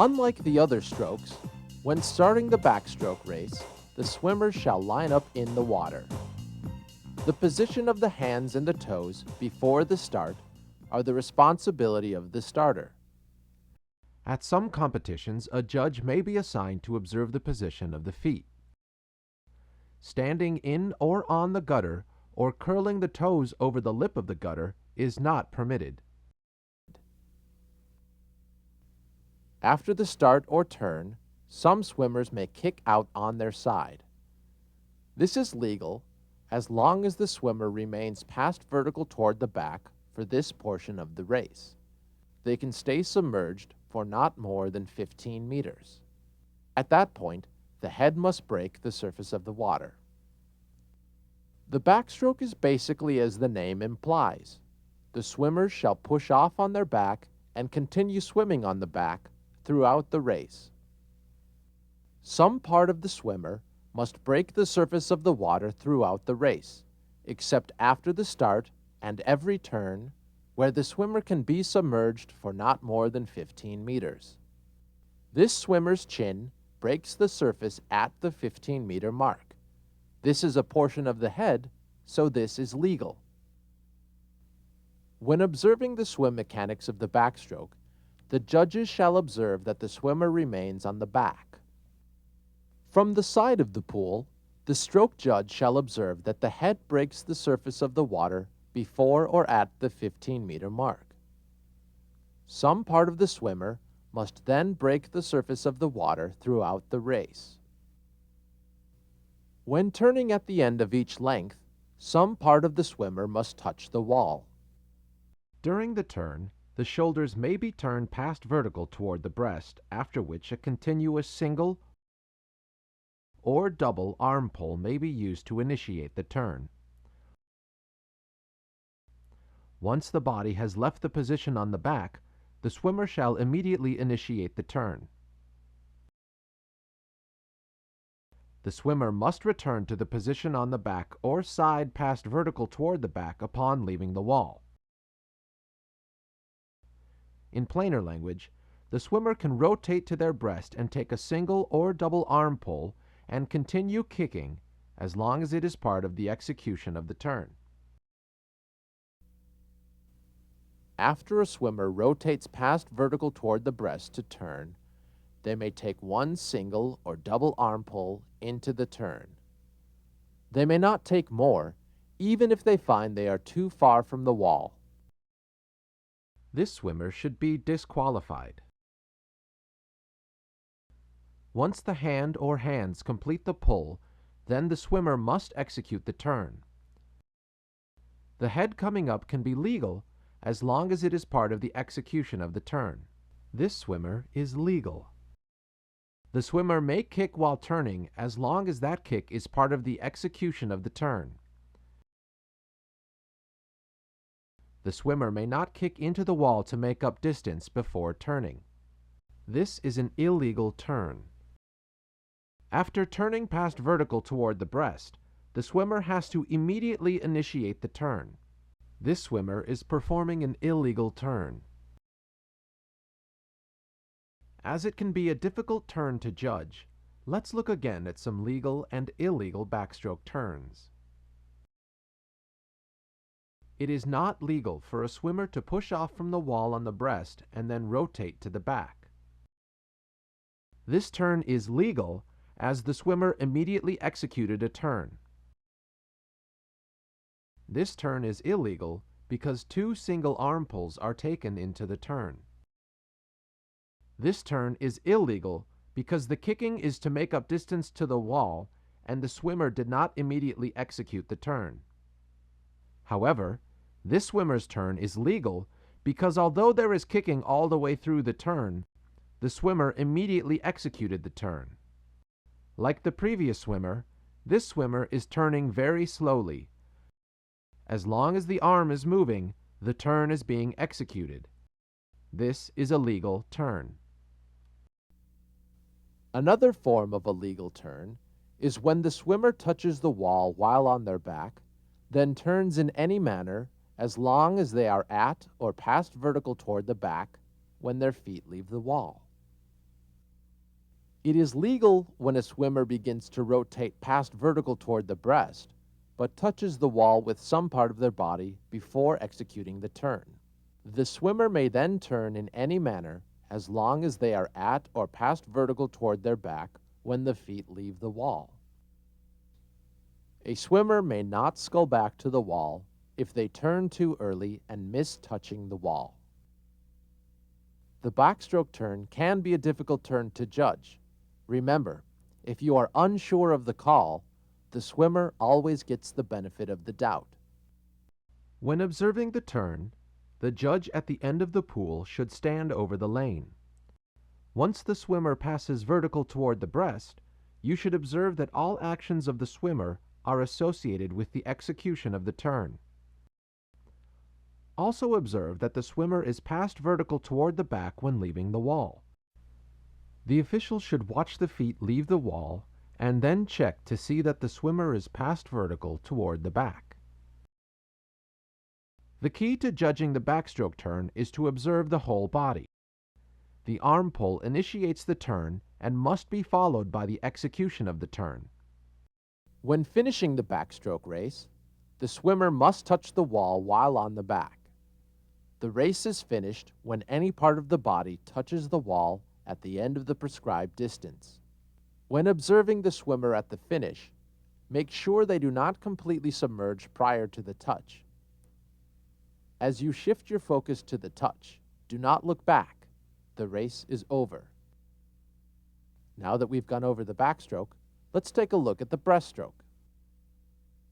Unlike the other strokes, when starting the backstroke race, the swimmer shall line up in the water. The position of the hands and the toes before the start are the responsibility of the starter. At some competitions, a judge may be assigned to observe the position of the feet. Standing in or on the gutter or curling the toes over the lip of the gutter is not permitted. After the start or turn, some swimmers may kick out on their side. This is legal as long as the swimmer remains past vertical toward the back for this portion of the race. They can stay submerged for not more than 15 meters. At that point, the head must break the surface of the water. The backstroke is basically as the name implies. The swimmers shall push off on their back and continue swimming on the back throughout the race. Some part of the swimmer must break the surface of the water throughout the race, except after the start and every turn, where the swimmer can be submerged for not more than 15 meters. This swimmer's chin breaks the surface at the 15-meter mark. This is a portion of the head, so this is legal. When observing the swim mechanics of the backstroke, the judges shall observe that the swimmer remains on the back. From the side of the pool, the stroke judge shall observe that the head breaks the surface of the water before or at the 15-meter mark. Some part of the swimmer must then break the surface of the water throughout the race. When turning at the end of each length, some part of the swimmer must touch the wall. During the turn, the shoulders may be turned past vertical toward the breast, after which a continuous single or double arm pull may be used to initiate the turn. Once the body has left the position on the back, the swimmer shall immediately initiate the turn. The swimmer must return to the position on the back or side past vertical toward the back upon leaving the wall. In plainer language, the swimmer can rotate to their breast and take a single or double arm pull and continue kicking as long as it is part of the execution of the turn. After a swimmer rotates past vertical toward the breast to turn, they may take one single or double arm pull into the turn. They may not take more, even if they find they are too far from the wall. This swimmer should be disqualified. Once the hand or hands complete the pull, then the swimmer must execute the turn. The head coming up can be legal as long as it is part of the execution of the turn. This swimmer is legal. The swimmer may kick while turning as long as that kick is part of the execution of the turn. The swimmer may not kick into the wall to make up distance before turning. This is an illegal turn. After turning past vertical toward the breast, the swimmer has to immediately initiate the turn. This swimmer is performing an illegal turn. As it can be a difficult turn to judge, let's look again at some legal and illegal backstroke turns. It is not legal for a swimmer to push off from the wall on the breast and then rotate to the back. This turn is legal as the swimmer immediately executed a turn. This turn is illegal because two single arm pulls are taken into the turn. This turn is illegal because the kicking is to make up distance to the wall and the swimmer did not immediately execute the turn. However, this swimmer's turn is legal because although there is kicking all the way through the turn, the swimmer immediately executed the turn. Like the previous swimmer, this swimmer is turning very slowly. As long as the arm is moving, the turn is being executed. This is a legal turn. Another form of a legal turn is when the swimmer touches the wall while on their back, then turns in any manner as long as they are at or past vertical toward the back when their feet leave the wall. It is legal when a swimmer begins to rotate past vertical toward the breast, but touches the wall with some part of their body before executing the turn. The swimmer may then turn in any manner as long as they are at or past vertical toward their back when the feet leave the wall. A swimmer may not scull back to the wall if they turn too early and miss touching the wall. The backstroke turn can be a difficult turn to judge. Remember, if you are unsure of the call, the swimmer always gets the benefit of the doubt. When observing the turn, the judge at the end of the pool should stand over the lane. Once the swimmer passes vertical toward the breast, you should observe that all actions of the swimmer are associated with the execution of the turn. Also observe that the swimmer is past vertical toward the back when leaving the wall. The official should watch the feet leave the wall and then check to see that the swimmer is past vertical toward the back. The key to judging the backstroke turn is to observe the whole body. The arm pull initiates the turn and must be followed by the execution of the turn. When finishing the backstroke race, the swimmer must touch the wall while on the back. The race is finished when any part of the body touches the wall at the end of the prescribed distance. When observing the swimmer at the finish, make sure they do not completely submerge prior to the touch. As you shift your focus to the touch, do not look back. The race is over. Now that we've gone over the backstroke, let's take a look at the breaststroke.